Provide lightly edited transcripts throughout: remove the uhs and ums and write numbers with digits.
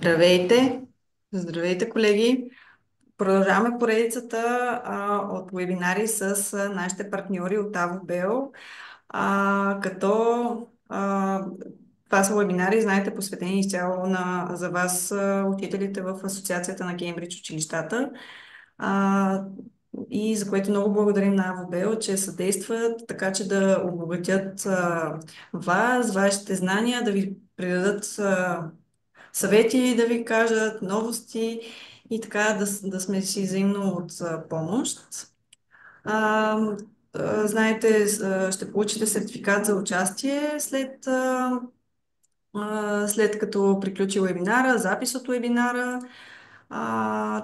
Здравейте! Здравейте, колеги! Продължаваме поредицата от вебинари с нашите партньори от Авобел, като това са вебинари, знаете, посветени изцяло за вас, учителите в Асоциацията на Кембридж училищата. И за което много благодарим на Авобел, че съдействат така, че да обогатят вас, вашите знания, да ви придадат съвети, да ви кажат новости и така да сме си взаимно от помощ. А, Знаете, ще получите сертификат за участие след като приключи вебинара, запис от вебинара.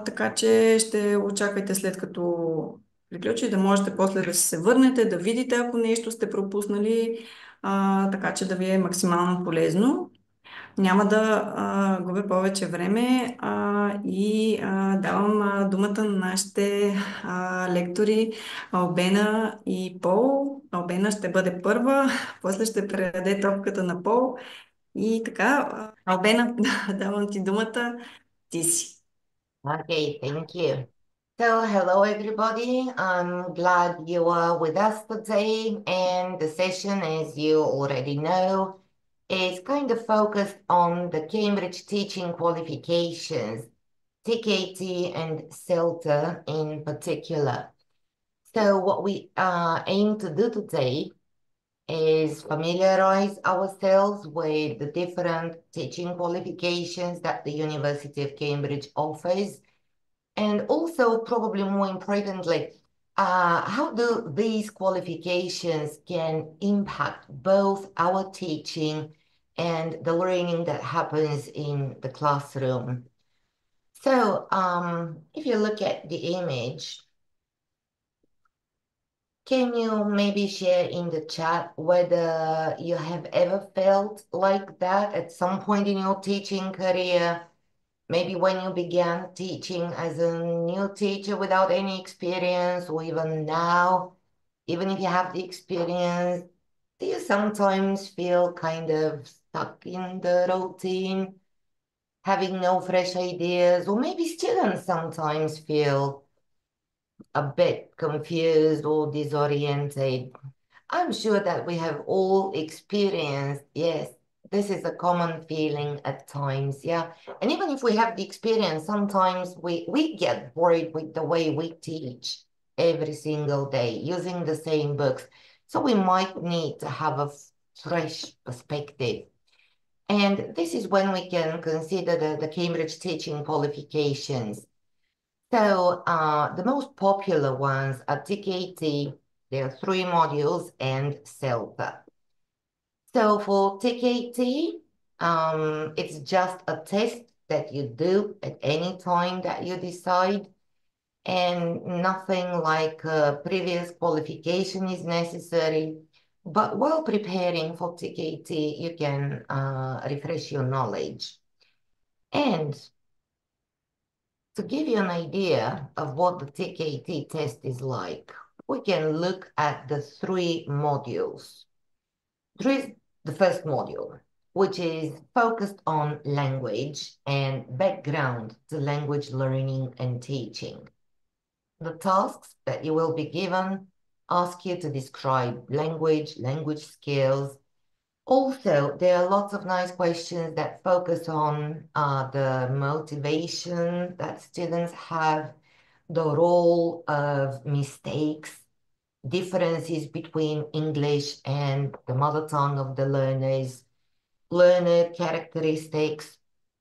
Така че ще очаквайте след като приключи, да можете после да се върнете, да видите ако нещо сте пропуснали, така че да ви е максимално полезно. Няма да губя повече време и давам думата на нашите лектори Албена и Пол. Албена ще бъде първа, после ще предаде топката на Пол и така. Албена, давам ти думата, ти си. Okay, thank you. So, hello everybody. I'm glad you are with us today. And the session, as you already know, is kind of focused on the Cambridge Teaching Qualifications, TKT and CELTA in particular. So, what we aim to do today is familiarize ourselves with the different teaching qualifications that the University of Cambridge offers. And also, probably more importantly, how do these qualifications can impact both our teaching and the learning that happens in the classroom? So, if you look at the image, can you maybe share in the chat whether you have ever felt like that at some point in your teaching career? Maybe when you began teaching as a new teacher without any experience, or even now, even if you have the experience, do you sometimes feel kind of stuck in the routine, having no fresh ideas? Or maybe students sometimes feel a bit confused or disoriented. I'm sure that we have all experienced, yes, this is a common feeling at times, yeah. And even if we have the experience, sometimes we get worried with the way we teach every single day using the same books. So we might need to have a fresh perspective. And this is when we can consider the Cambridge Teaching Qualifications. So the most popular ones are TKT, there are 3 modules, and CELTA. So for TKT, it's just a test that you do at any time that you decide, and nothing like previous qualification is necessary. But while preparing for TKT, you can refresh your knowledge. And to give you an idea of what the TKT test is like, we can look at the 3 modules. There is the first module, which is focused on language and background to language learning and teaching. The tasks that you will be given ask you to describe language skills. Also, there are lots of nice questions that focus on the motivation that students have, the role of mistakes, differences between English and the mother tongue of the learners, learner characteristics,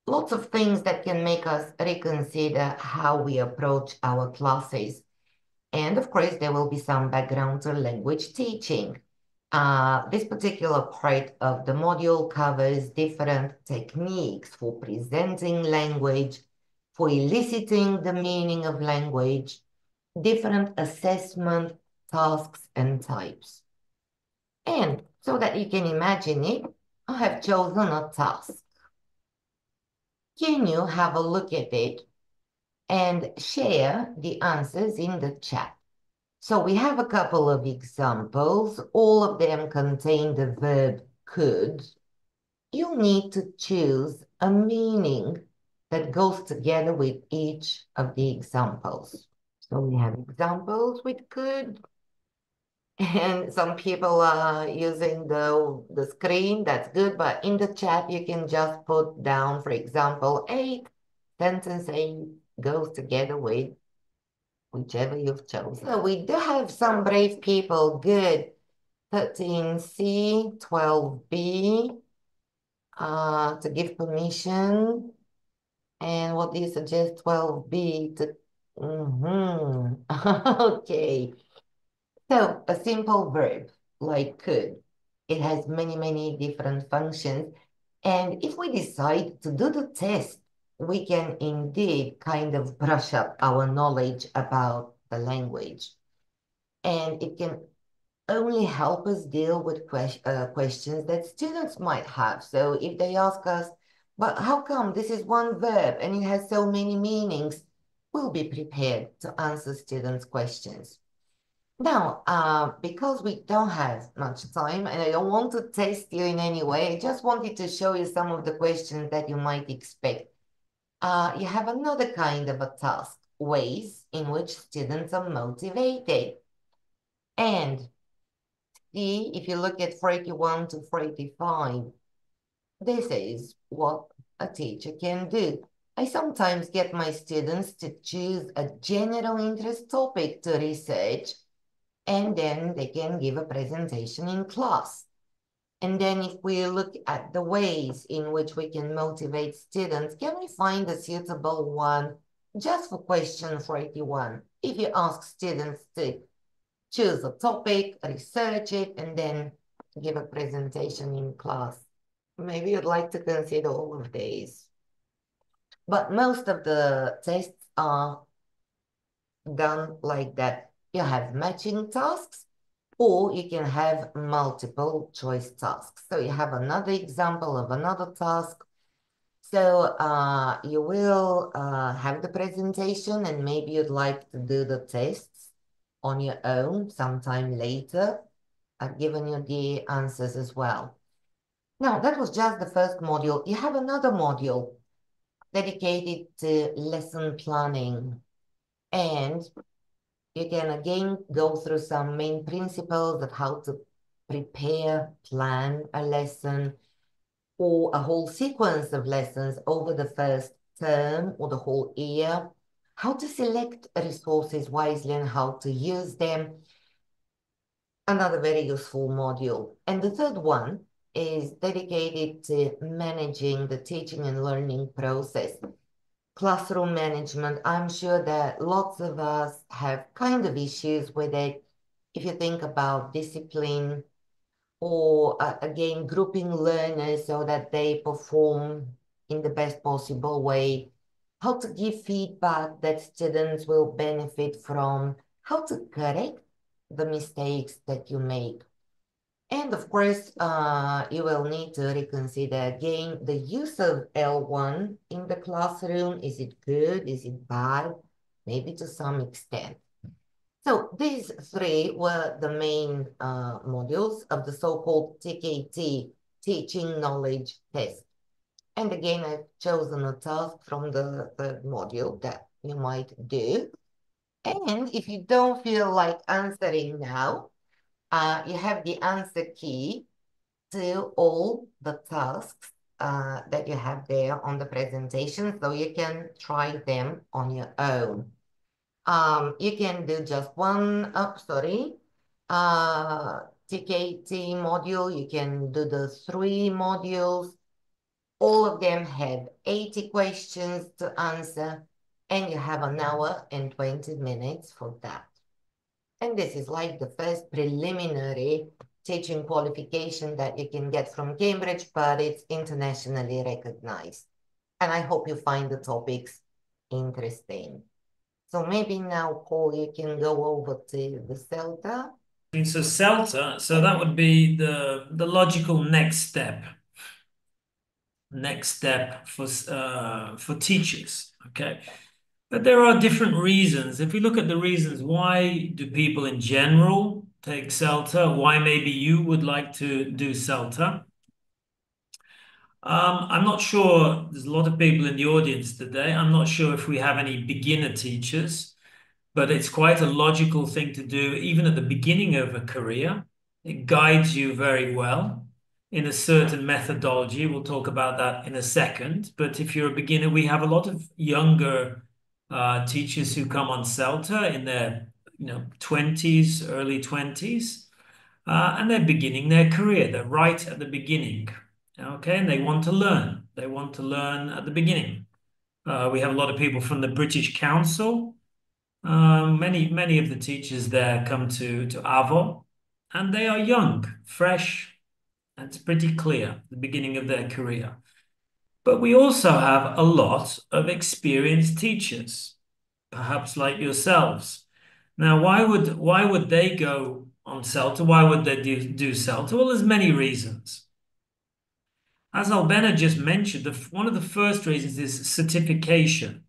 lots of things that can make us reconsider how we approach our classes. And of course, there will be some background to language teaching. This particular part of the module covers different techniques for presenting language, for eliciting the meaning of language, different assessment tasks and types. And so that you can imagine it, I have chosen a task. Can you have a look at it and share the answers in the chat? So we have a couple of examples. All of them contain the verb could. You need to choose a meaning that goes together with each of the examples. So we have examples with could, and some people are using the screen, that's good, but in the chat you can just put down, for example, 8, sentence 8 goes together with whichever you've chosen. So we do have some brave people, good. 13C, 12B, to give permission. And what do you suggest 12B to? Okay. So a simple verb like could, it has many, many different functions. And if we decide to do the test, we can indeed kind of brush up our knowledge about the language. And it can only help us deal with questions that students might have. So if they ask us, but how come this is one verb and it has so many meanings, we'll be prepared to answer students' questions. Now, because we don't have much time and I don't want to test you in any way, I just wanted to show you some of the questions that you might expect. You have another kind of a task, ways in which students are motivated. And see, if you look at 41 to 45, this is what a teacher can do. I sometimes get my students to choose a general interest topic to research, and then they can give a presentation in class. And then if we look at the ways in which we can motivate students, can we find a suitable one just for question 41? If you ask students to choose a topic, research it, and then give a presentation in class. Maybe you'd like to consider all of these. But most of the tests are done like that. You have matching tasks, or you can have multiple choice tasks. So you have another example of another task. So you will have the presentation, and maybe you'd like to do the tests on your own sometime later. I've given you the answers as well. Now, that was just the first module. You have another module dedicated to lesson planning. And you can again go through some main principles of how to prepare, plan a lesson, or a whole sequence of lessons over the first term or the whole year, how to select resources wisely and how to use them. Another very useful module. And the third one is dedicated to managing the teaching and learning process. Classroom management, I'm sure that lots of us have kind of issues with it. If you think about discipline or again, grouping learners so that they perform in the best possible way, how to give feedback that students will benefit from, how to correct the mistakes that you make. And of course, you will need to reconsider again the use of L1 in the classroom. Is it good? Is it bad? Maybe to some extent. So these three were the main modules of the so-called TKT, Teaching Knowledge Test. And again, I've chosen a task from the third module that you might do. And if you don't feel like answering now, you have the answer key to all the tasks that you have there on the presentation, so you can try them on your own. You can do just one, TKT module. You can do the 3 modules. All of them have 80 questions to answer, and you have an hour and 20 minutes for that. And this is like the first preliminary teaching qualification that you can get from Cambridge, but it's internationally recognized. And I hope you find the topics interesting. So maybe now, Paul, you can go over to the CELTA. So CELTA, so that would be the logical next step. Next step for teachers, okay? But there are different reasons. If we look at the reasons, why do people in general take CELTA? Why maybe you would like to do CELTA? I'm not sure. There's a lot of people in the audience today. I'm not sure if we have any beginner teachers, but it's quite a logical thing to do, even at the beginning of a career. It guides you very well in a certain methodology. We'll talk about that in a second. But if you're a beginner, we have a lot of younger teachers who come on CELTA in their 20s, early 20s, and they're beginning their career. They're right at the beginning. Okay, and they want to learn. They want to learn at the beginning. We have a lot of people from the British Council. Many of the teachers there come to AVO, and they are young, fresh, and it's pretty clear the beginning of their career. But we also have a lot of experienced teachers, perhaps like yourselves. Now, why would they go on CELTA? Why would they do CELTA? Well, there's many reasons. As Albena just mentioned, one of the first reasons is certification.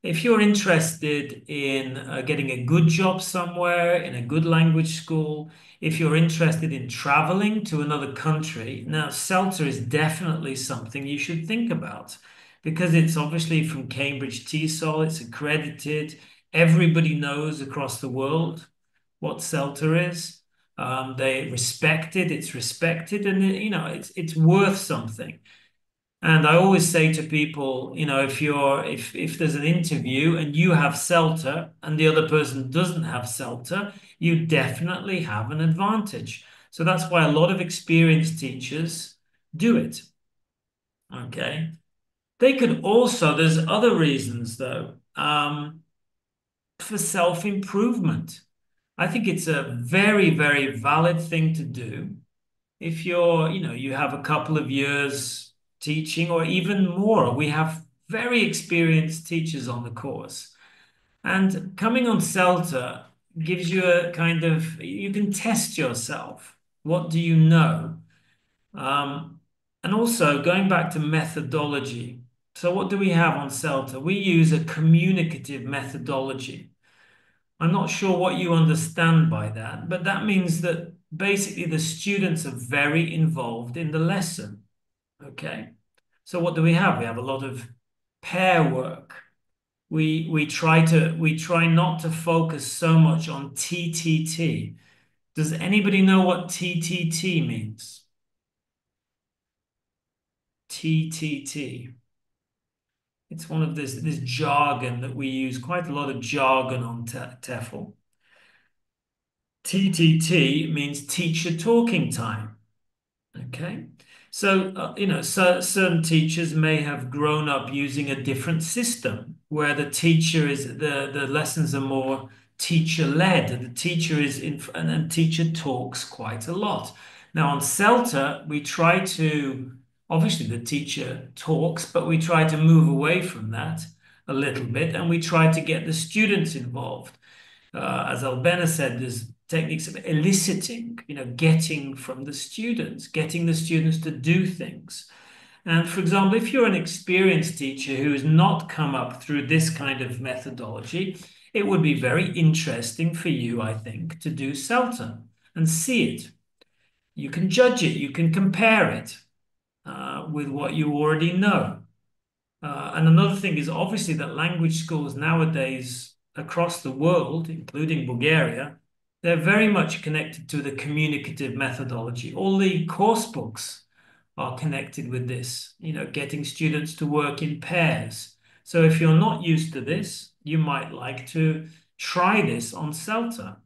If you're interested in getting a good job somewhere, in a good language school, if you're interested in traveling to another country, now CELTA is definitely something you should think about because it's obviously from Cambridge TESOL, it's accredited. Everybody knows across the world what CELTA is. They respect it, it's respected, and it's worth something. And I always say to people, if there's an interview and you have CELTA and the other person doesn't have CELTA, you definitely have an advantage. So that's why a lot of experienced teachers do it. Okay. They could also, there's other reasons though, for self-improvement. I think it's a very, very valid thing to do if you have a couple of years teaching or even more. We have very experienced teachers on the course. And coming on CELTA gives you a kind of, you can test yourself. What do you know? And also going back to methodology. So what do we have on CELTA? We use a communicative methodology. I'm not sure what you understand by that, but that means that basically the students are very involved in the lesson. Okay. So what do we have? We have a lot of pair work. We try not to focus so much on TTT. Does anybody know what TTT means? TTT. It's one of this jargon that we use, quite a lot of jargon on TEFL. TTT means teacher talking time. Okay. So, certain teachers may have grown up using a different system where the lessons are more teacher-led. The teacher is and teacher talks quite a lot. Now on CELTA, we try to, obviously the teacher talks, but we try to move away from that a little bit and we try to get the students involved. As Albena said, there's techniques of eliciting, getting from the students, getting the students to do things. And for example, if you're an experienced teacher who has not come up through this kind of methodology, it would be very interesting for you, I think, to do CELTA and see it. You can judge it, you can compare it with what you already know. And another thing is obviously that language schools nowadays across the world, including Bulgaria, they're very much connected to the communicative methodology. All the course books are connected with this, getting students to work in pairs. So if you're not used to this, you might like to try this on CELTA.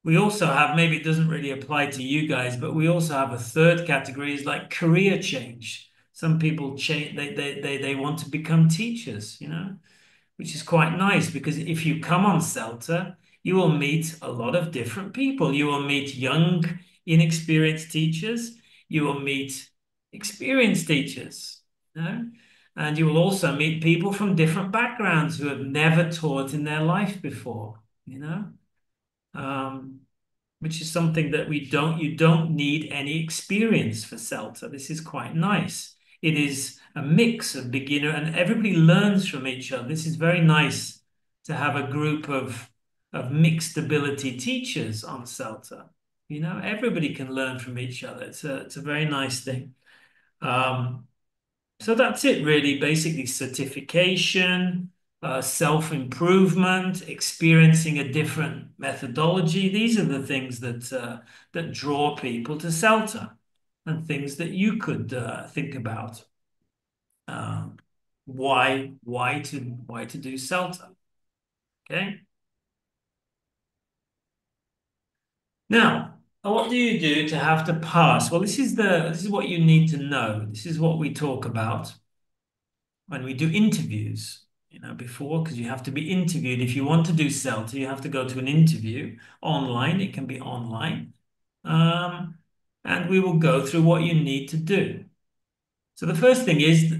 We also have, maybe it doesn't really apply to you guys, but we also have a third category is like career change. Some people change, they want to become teachers, which is quite nice because if you come on CELTA, you will meet a lot of different people. You will meet young, inexperienced teachers. You will meet experienced teachers, and you will also meet people from different backgrounds who have never taught in their life before, which is something that you don't need any experience for CELTA. This is quite nice. It is a mix of beginner and everybody learns from each other. This is very nice to have a group of mixed ability teachers on CELTA. Everybody can learn from each other. It's a very nice thing. So that's it really, basically certification, self-improvement, experiencing a different methodology. These are the things that draw people to CELTA, and things that you could think about. Why to do CELTA? Okay. Now, what do you do to have to pass? Well, this is what you need to know. This is what we talk about when we do interviews, before, because you have to be interviewed. If you want to do CELTA, you have to go to an interview online. It can be online. And we will go through what you need to do. So the first thing is,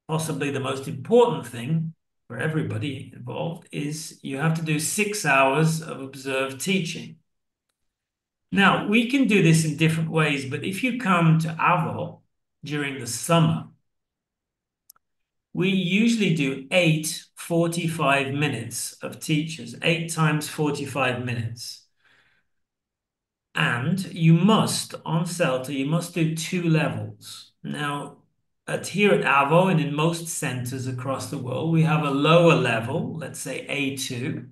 possibly the most important thing for everybody involved, is you have to do 6 hours of observed teaching. Now, we can do this in different ways, but if you come to AVO during the summer, we usually do 8 45 minutes of teachers, 8 times 45 minutes. And you must, on CELTA, you must do 2 levels. Now, here at AVO and in most centers across the world, we have a lower level, let's say A2,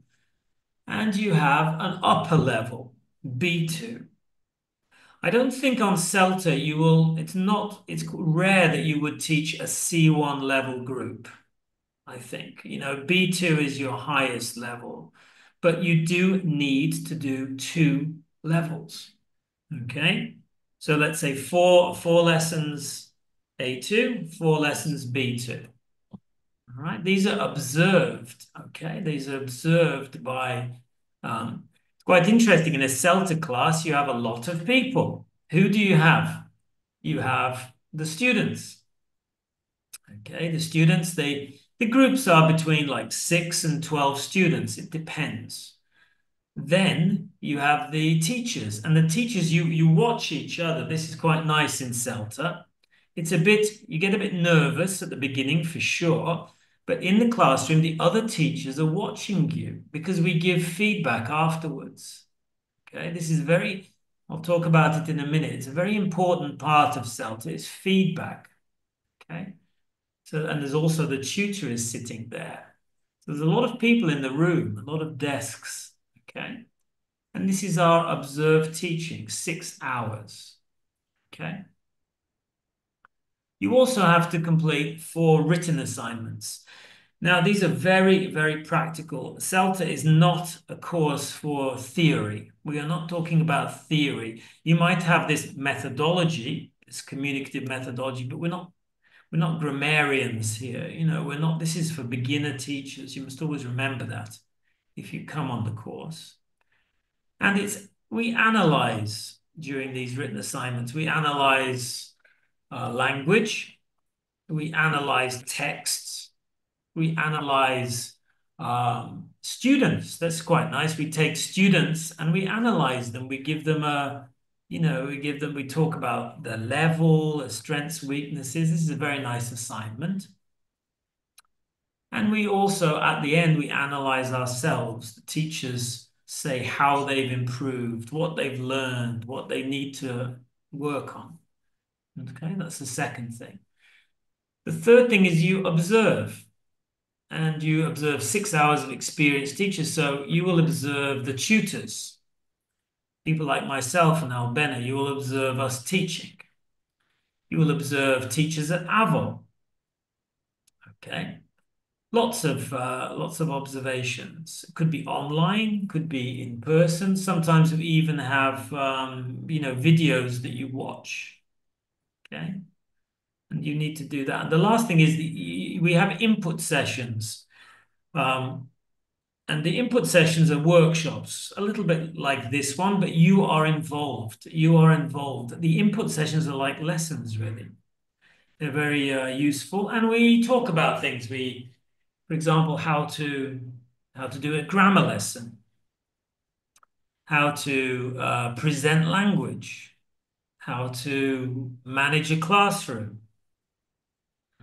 and you have an upper level, B2. I don't think on CELTA it's rare that you would teach a C1 level group. I think, B2 is your highest level, but you do need to do 2 levels. Okay. So let's say four lessons A2, 4 lessons B2. All right. These are observed. Okay. These are observed by, it's quite interesting. In a CELTA class, you have a lot of people. Who do you have? You have the students. Okay. The students, the groups are between like 6 and 12 students. It depends. Then you have the teachers, and the teachers, you watch each other. This is quite nice in CELTA. You get a bit nervous at the beginning for sure, but in the classroom, the other teachers are watching you because we give feedback afterwards. Okay, I'll talk about it in a minute. It's a very important part of CELTA, is feedback. Okay, and there's also the tutor is sitting there. So there's a lot of people in the room, a lot of desks. Okay, and this is our observed teaching, 6 hours. Okay. You also have to complete 4 written assignments. Now, these are very, very practical. CELTA is not a course for theory. We are not talking about theory. You might have this methodology, this communicative methodology, but we're not grammarians here. This is for beginner teachers. You must always remember that if you come on the course. And we analyze during these written assignments. We analyze language. We analyze texts. We analyze students. That's quite nice. We take students and we analyze them. We give them we talk about their level, their strengths, weaknesses. This is a very nice assignment. And we also, at the end, we analyze ourselves. The teachers say how they've improved, what they've learned, what they need to work on. Okay, that's the second thing. The third thing is you observe. And you observe 6 hours of experienced teachers. So you will observe the tutors. People like myself and Albena, you will observe us teaching. You will observe teachers at AVO. Okay. Lots of observations. It could be online, could be in person. Sometimes we even have videos that you watch. Okay, and you need to do that. And the last thing is we have input sessions, and the input sessions are workshops, a little bit like this one, but you are involved. You are involved. The input sessions are like lessons, really. They're very useful, and we talk about things. For example, how to do a grammar lesson, how to present language, how to manage a classroom.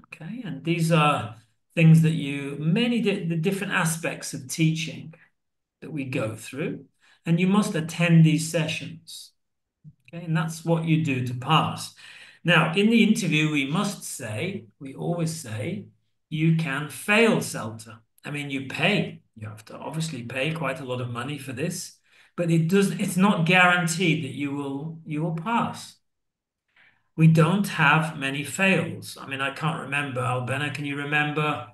Okay, and these are things that the different aspects of teaching that we go through, and you must attend these sessions. Okay, and that's what you do to pass. Now, in the interview, we always say, you can fail CELTA. I mean, you have to obviously pay quite a lot of money for this, but it's not guaranteed that you will pass. We don't have many fails. I mean, I can't remember. Albena, can you remember?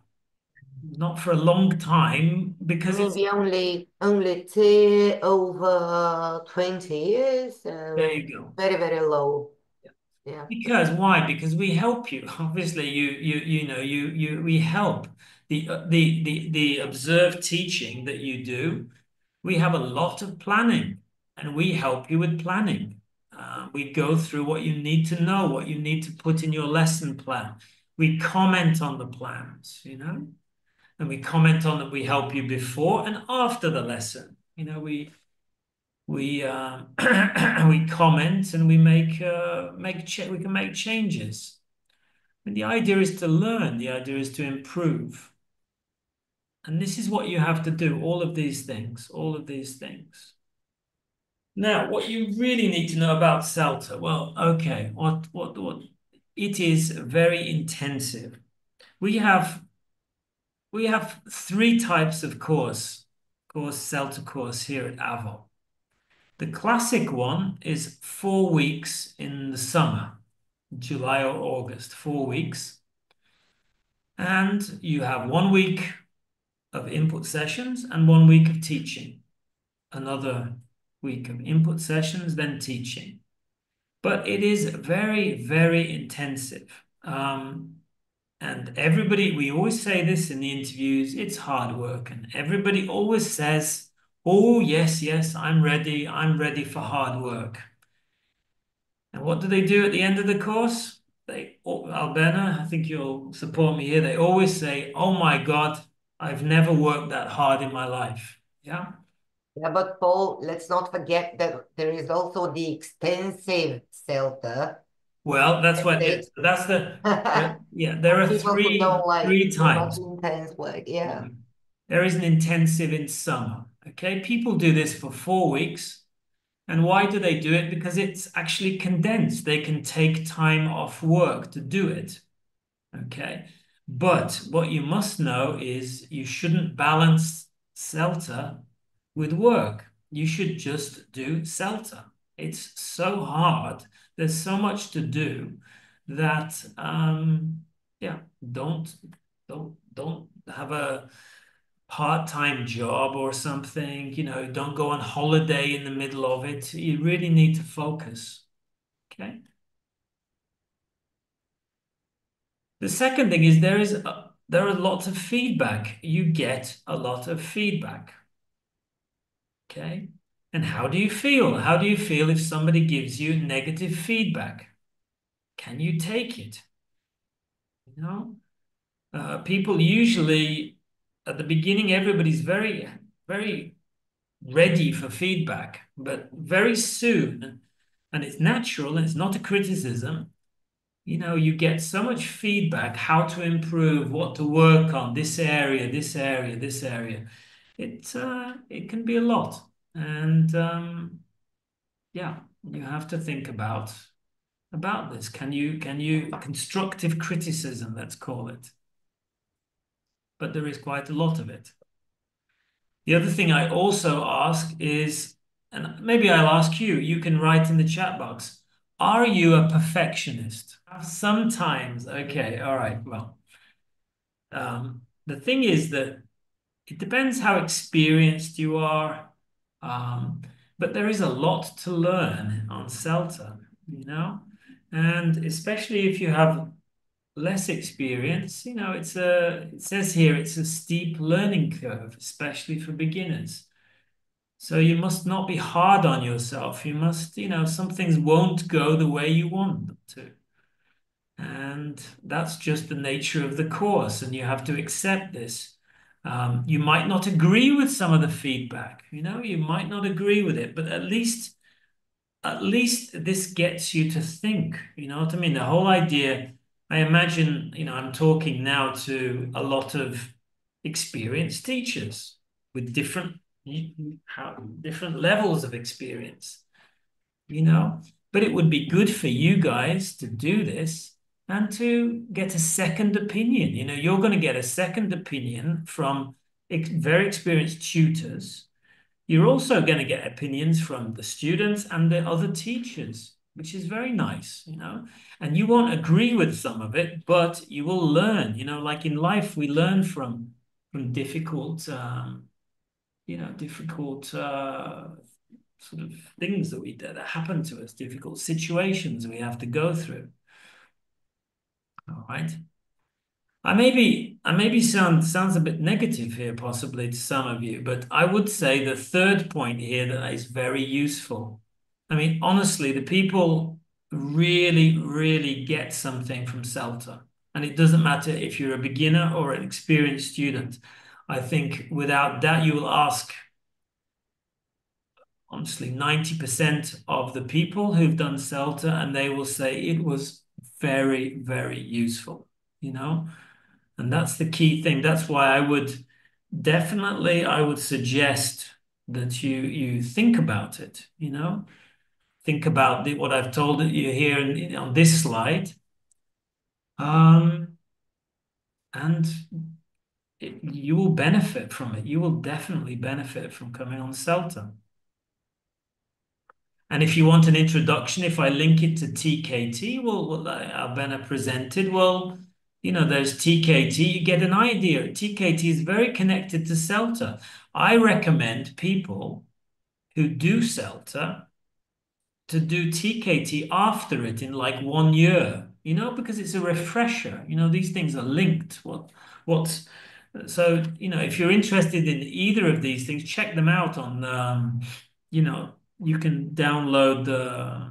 Not for a long time, because maybe only 2 over 20 years. There you go. Very, very low. Yeah. Because why? Because we help you. Obviously, we help the observed teaching that you do. We have a lot of planning, and we help you with planning. We go through what you need to know, what you need to put in your lesson plan. We comment on the plans, and we comment on that. We help you before and after the lesson. We we comment and we can make changes. And the idea is to learn. The idea is to improve. And this is what you have to do. All of these things. All of these things. Now, what you really need to know about CELTA. Well, okay. What? It is very intensive. We have 3 types of CELTA course here at AVO. The classic one is 4 weeks in the summer, July or August, 4 weeks. And you have 1 week of input sessions and 1 week of teaching. Another week of input sessions, then teaching. But it is very, very intensive. And we always say this in the interviews, it's hard work. And everybody always says, oh, yes, I'm ready for hard work. And what do they do at the end of the course? Albena, I think you'll support me here. They always say, oh my God, I've never worked that hard in my life. Yeah. Yeah, but Paul, let's not forget that there is also the extensive CELTA. Well, that's what it is. That's the there are three types. Intense work, yeah. There is an intensive in summer. Okay, people do this for 4 weeks. And why do they do it? Because it's actually condensed. They can take time off work to do it. Okay. But what you must know is you shouldn't balance CELTA with work. You should just do CELTA. It's so hard. There's so much to do that don't have a part-time job or something, don't go on holiday in the middle of it. You really need to focus. Okay. The second thing is there are lots of feedback. You get a lot of feedback. Okay. And how do you feel? How do you feel if somebody gives you negative feedback? Can you take it? People usually, at the beginning, everybody's very, very ready for feedback, but very soon, and it's natural and it's not a criticism, you get so much feedback, how to improve, what to work on, this area, this area, this area. It can be a lot. And you have to think about this. Can you constructive criticism, let's call it. But there is quite a lot of it. The other thing I also ask is, and maybe I'll ask you, you can write in the chat box, are you a perfectionist? Sometimes, okay, all right, well. The thing is that it depends how experienced you are, but there is a lot to learn on CELTA, and especially if you have less experience, it says here it's a steep learning curve, especially for beginners. So you must not be hard on yourself. You must, some things won't go the way you want them to. And that's just the nature of the course, and you have to accept this. You might not agree with some of the feedback, you might not agree with it, but at least this gets you to think, you know what I mean? The whole idea, I imagine, I'm talking now to a lot of experienced teachers with different levels of experience, But it would be good for you guys to do this and to get a second opinion. You know, you're going to get a second opinion from very experienced tutors. You're also going to get opinions from the students and the other teachers, which is very nice, you know. And you won't agree with some of it, but you will learn. You know, like in life, we learn from difficult, difficult sort of things that happen to us, difficult situations we have to go through. All right. I maybe sounds a bit negative here, possibly to some of you, but I would say the third point here that is very useful. I mean, honestly, the people really, really get something from CELTA, and it doesn't matter if you're a beginner or an experienced student. I think without that, you will ask, honestly, 90% of the people who've done CELTA, and they will say it was very, very useful, you know? And that's the key thing. That's why I would suggest that you think about it, you know? Think about what I've told you here on this slide. And you will benefit from it. You will definitely benefit from coming on CELTA. And if you want an introduction, if I link it to TKT, well, Albena presented, well, you know, there's TKT, you get an idea. TKT is very connected to CELTA. I recommend people who do CELTA to do TKT after it in like 1 year, you know, because it's a refresher. You know, these things are linked. So, you know, if you're interested in either of these things, check them out on, you know, you can download the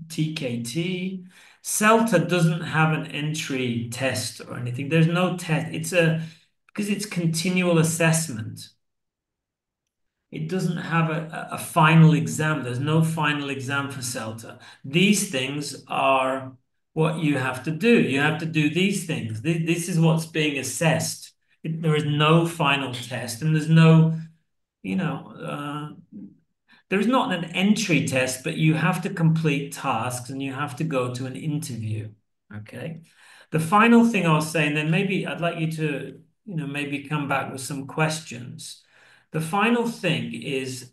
TKT. CELTA doesn't have an entry test or anything. There's no test. Because it's continual assessment. It doesn't have a final exam. There's no final exam for CELTA. These things are what you have to do. You have to do these things. This is what's being assessed. There is no final test, and there's no, you know, there's not an entry test, but you have to complete tasks and you have to go to an interview. Okay. The final thing I'll say, and then maybe I'd like you to, you know, maybe come back with some questions. The final thing is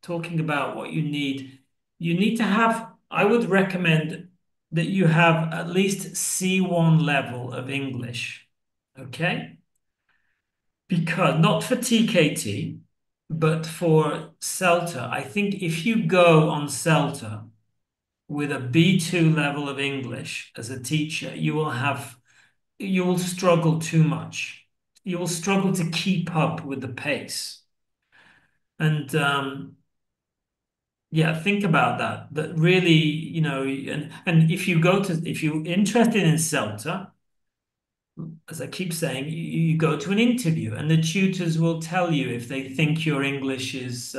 talking about what you need. You need to have, I would recommend that you have at least C1 level of English. Okay. Because not for TKT, but for CELTA, I think if you go on CELTA with a B2 level of English as a teacher, you will struggle too much. You will struggle to keep up with the pace. And yeah, think about that. That really, you know, and if you're interested in CELTA, as I keep saying, you go to an interview and the tutors will tell you if they think your English is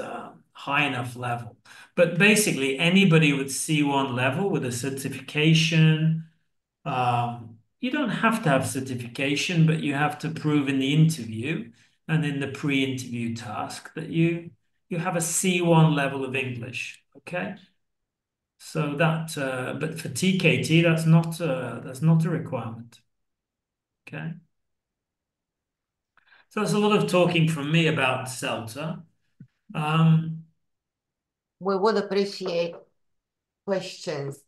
high enough level. But basically, anybody with C1 level with a certification, you don't have to have certification, but you have to prove in the interview and in the pre-interview task that you have a C1 level of English. Okay. So that, but for TKT, that's not a requirement. Okay. So that's a lot of talking from me about CELTA. We would appreciate questions.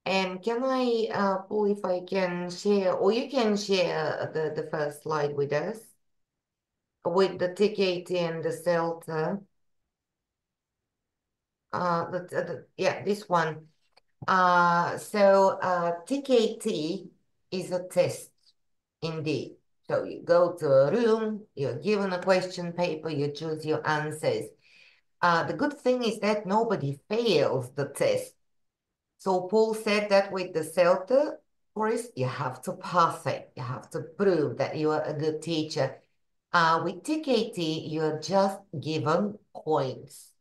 And can I, Paul, if I can share, or you can share the first slide with us, with the TKT and the CELTA. Yeah, this one. So TKT is a test, indeed. So you go to a room, you're given a question paper, you choose your answers. The good thing is that nobody fails the test. So Paul said that with the CELTA course, you have to pass it. You have to prove that you are a good teacher. With TKT, you're just given points.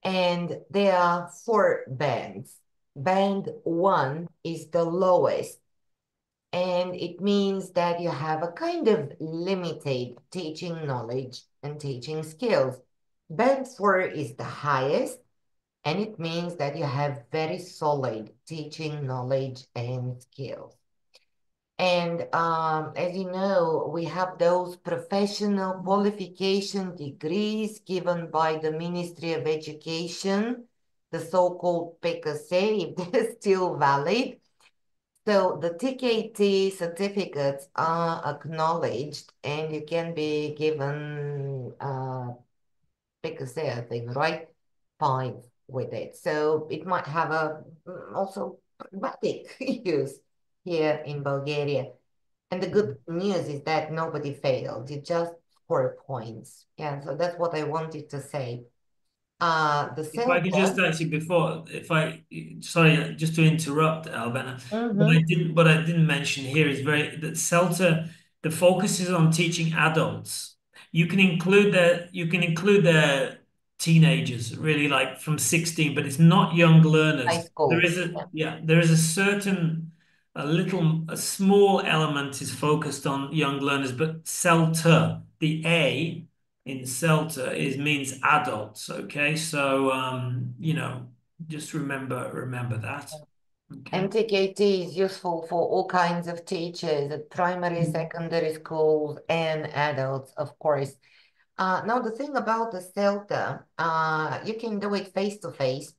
And there are 4 bands. Band 1 is the lowest. And it means that you have a kind of limited teaching knowledge and teaching skills. Band 4 is the highest, And it means that you have very solid teaching knowledge and skills. And as you know, we have those professional qualification degrees given by the Ministry of Education, the so-called PKC, if they're still valid. So the TKT certificates are acknowledged and you can be given PKC, I think, right? 5 with it. So it might have a also pragmatic use here in Bulgaria. And the good news is that nobody failed. You just score points. Yeah, so that's what I wanted to say. The If I could just CELTA. actually sorry, just to interrupt, Albena, Mm-hmm. what I didn't mention here is that CELTA, the focus is on teaching adults. You can include the teenagers, really like from 16, but it's not young High learners. school. There is a small element is focused on young learners, but CELTA, the A in CELTA means adults. Okay, so just remember that. Okay. MTKT is useful for all kinds of teachers at primary, secondary schools, and adults, of course. Now, the thing about the CELTA, you can do it face-to-face,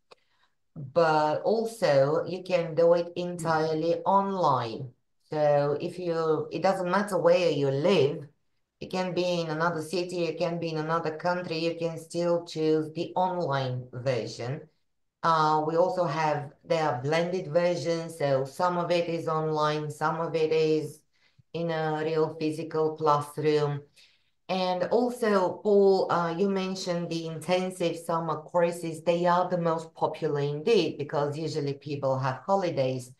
but also you can do it entirely online. So it doesn't matter where you live, you can be in another city, you can be in another country, you can still choose the online version. We also there are blended versions, so some of it is online, some of it is in a real physical classroom. And also, Paul, you mentioned the intensive summer courses. They are the most popular indeed, because usually people have holidays.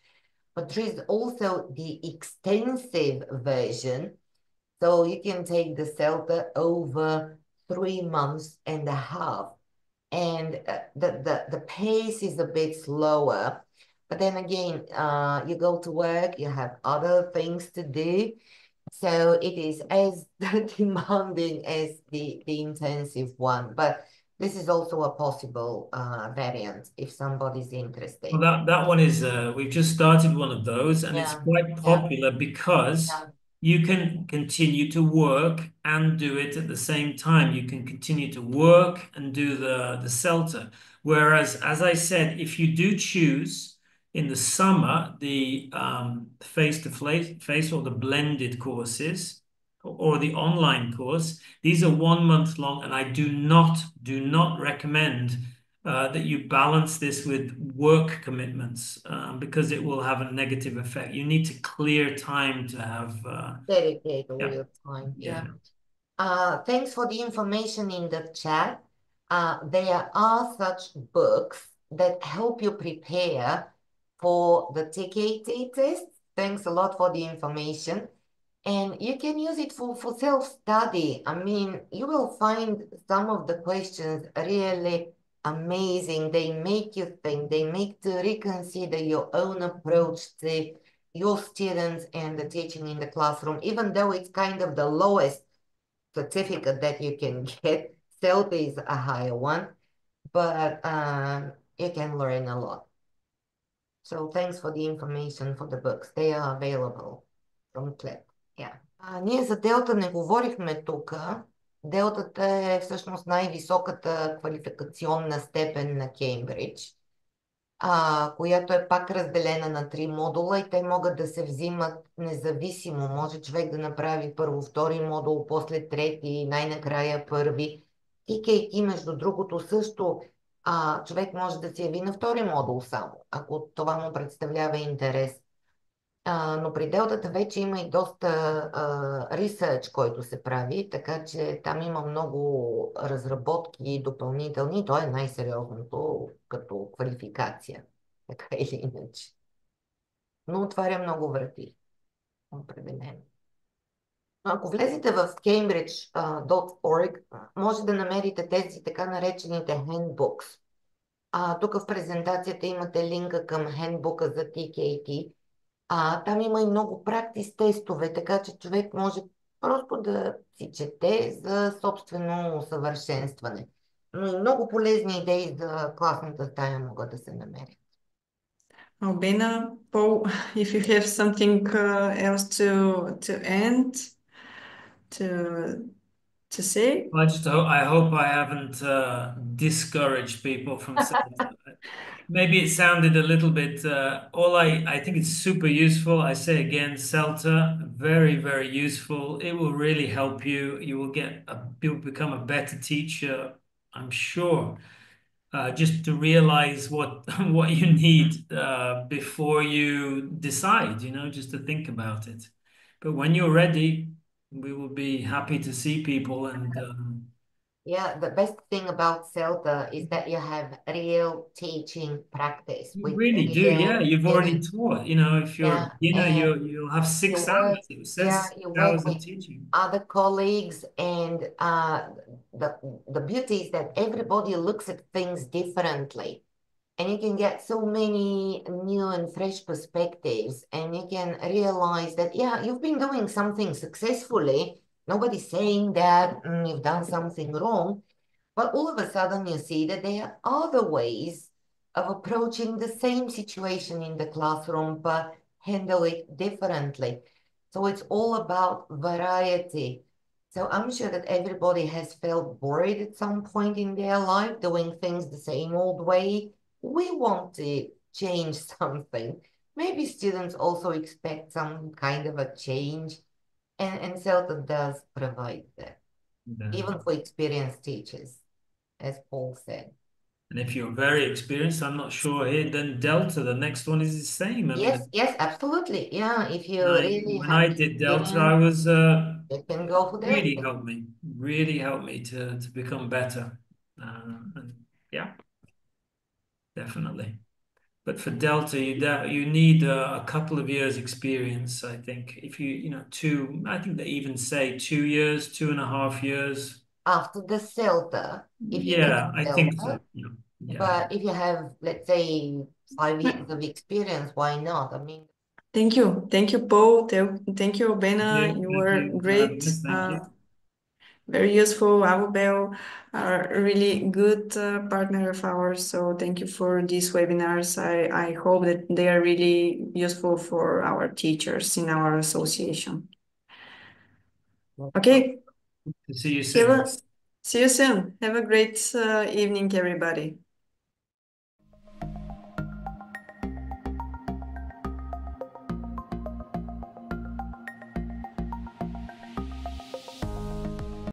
But there is also the extensive version. So you can take the CELTA over 3.5 months. And the pace is a bit slower. But then again, you go to work, you have other things to do. So it is as demanding as the intensive one. But this is also a possible variant if somebody's interested. Well, that one is we've just started one of those, and it's Yeah, quite popular because yeah. you can continue to work and do it at the same time. You can continue to work and do the CELTA. Whereas, as I said, if you do choose in the summer the face-to-face or the blended courses or the online course, these are 1 month long, and I do not recommend that you balance this with work commitments because it will have a negative effect. You need to clear time to have. Dedicate Yeah, real time. yeah. Thanks for the information in the chat. There are such books that help you prepare for the TKT test. Thanks a lot for the information. And you can use it for self-study. I mean, you will find some of the questions really amazing. They make you think, they make you reconsider your own approach to your students and the teaching in the classroom, even though it's kind of the lowest certificate that you can get. CELTA is a higher one, but you can learn a lot. So thanks for the information for the books. They are available from CLEP. Yeah. Ние за Делта не говорихме тук. Делтата е всъщност най-високата квалификационна степен на Кембридж, която е пак разделена на 3 модула и те могат да се взимат независимо. Може човек да направи първо втори модул, после трети и най-накрая първи. TKT, между другото, също човек може да се яви на втори модул само, ако това му представлява интерес. Но при Делтата вече има и доста ресърч, който се прави, така че там има много разработки допълнителни. То е най-сериозното като квалификация, така или иначе. Но отваря много врати, определено. Ако влезете в cambridge.org, може да намерите тези така наречените handbooks. Тук в презентацията имате линка към handbook за TKT. Там има и много практис тестове, така че човек може просто да си чете за собствено усъвършенстване. Много полезни идеи за класната стая могат да се намерят. Albena, Paul, if you have something else to end, to say? I hope I haven't discouraged people from saying that. Maybe it sounded a little bit, I think it's super useful. I say again, CELTA, very, very useful. It will really help you. You'll become a better teacher, I'm sure. Just to realize what you need before you decide, just to think about it. But when you're ready, we will be happy to see people and Yeah, the best thing about CELTA is that you have real teaching practice you with really do. real Yeah, you've already students. taught. If you're a Yeah, beginner, and you'll have you 6 hours. work, It yeah, says you 6 hours work of with teaching. other colleagues, and the beauty is that everybody looks at things differently, and you can get so many new and fresh perspectives, and you can realize that, yeah, you've been doing something successfully. Nobody's saying that you've done something wrong, but all of a sudden you see that there are other ways of approaching the same situation in the classroom, but handle it differently. So it's all about variety. So I'm sure that everybody has felt bored at some point in their life doing things the same old way. We want to change something. Maybe students also expect some kind of a change, and CELTA does provide that, even for experienced teachers, as Paul said. And if you're very experienced, I'm not sure here, then Delta, the next one is the same. I mean, Yes, absolutely. Yeah, if you really when have I did Delta, I experience, was you can go for really Delta. really helped me to become better. And yeah, definitely. But for Delta, you need a couple of years experience, I think. If I think they even say 2 years, 2.5 years. After the CELTA, if you need Yeah, I think so. CELTA, Yeah. Yeah. but if you have, let's say, 5 years of experience, why not? I mean, Thank you. Thank you, Paul. Thank you, Albena. You Thank were you for having great. us. Thank you. Very useful. Abel are a really good partner of ours. So thank you for these webinars. I hope that they are really useful for our teachers in our association. Okay. To see you soon. See you soon. Have a great evening, everybody.